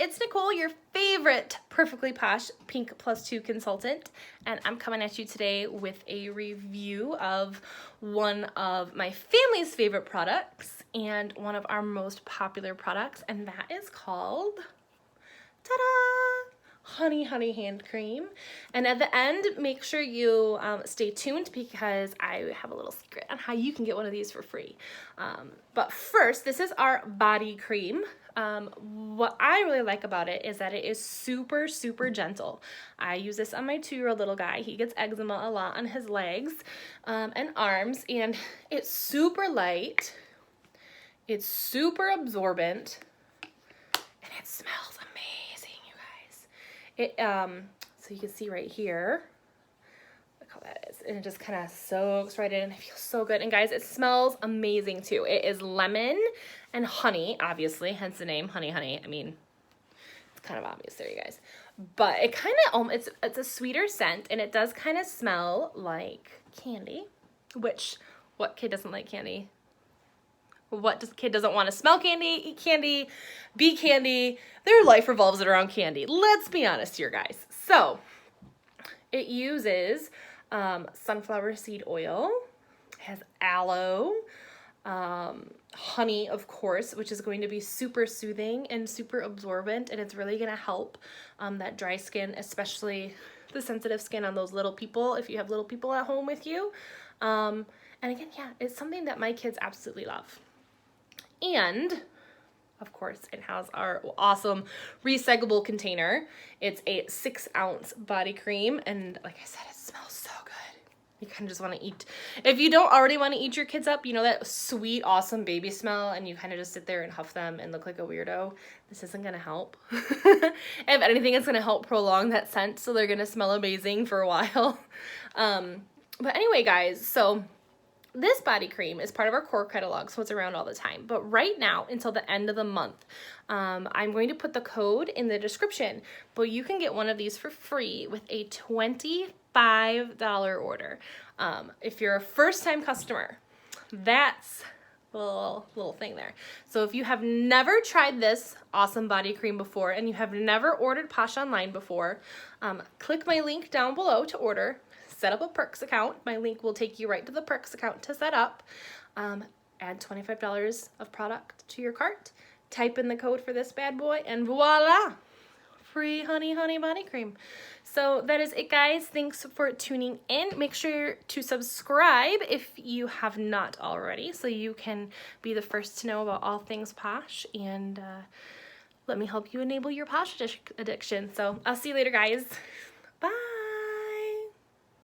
It's Nicole, your favorite Perfectly Posh Pink Plus 2 consultant, and I'm coming at you today with a review of one of my family's favorite products and one of our most popular products, and that is called, ta-da! Honey hand cream. And at the end, make sure you stay tuned because I have a little secret on how you can get one of these for free. But first, this is our body cream. What I really like about it is that it is super gentle. I use this on my 2-year-old little guy. He gets eczema a lot on his legs and arms, and it's super light, it's super absorbent, and it smells amazing, you guys. It so you can see right here, look how that is, and it just kind of soaks right in and it feels so good. And guys, it smells amazing too. It is lemon and honey, obviously, hence the name honey. I mean, it's kind of obvious there, you guys, but it kind of it's a sweeter scent, and it does kind of smell like candy, which what kid doesn't like candy? What kid doesn't want to smell candy, eat candy, be candy? Their life revolves around candy. Let's be honest here, guys. So it uses sunflower seed oil, it has aloe, honey, of course, which is going to be super soothing and super absorbent, and it's really going to help that dry skin, especially the sensitive skin on those little people, if you have little people at home with you. And again, yeah, it's something that my kids absolutely love. And of course, it has our awesome recyclable container. It's a 6-ounce body cream, and like I said, it smells so good. You kind of just want to eat. If you don't already want to eat your kids up, you know, that sweet, awesome baby smell, and you kind of just sit there and huff them and look like a weirdo, this isn't going to help. If anything, it's going to help prolong that scent, so they're going to smell amazing for a while. But anyway, guys, so this body cream is part of our core catalog, so it's around all the time. But right now, until the end of the month, I'm going to put the code in the description, but you can get one of these for free with a $25 order. If you're a first-time customer, that's a little thing there. So if you have never tried this awesome body cream before and you have never ordered Posh online before, click my link down below to order. Set up a Perks account. My link will take you right to the Perks account to set up. Add $25 of product to your cart. Type in the code for this bad boy, and voila! Free honey body cream. So that is it, guys. Thanks for tuning in. Make sure to subscribe if you have not already, so you can be the first to know about all things Posh, and let me help you enable your Posh addiction. So I'll see you later, guys.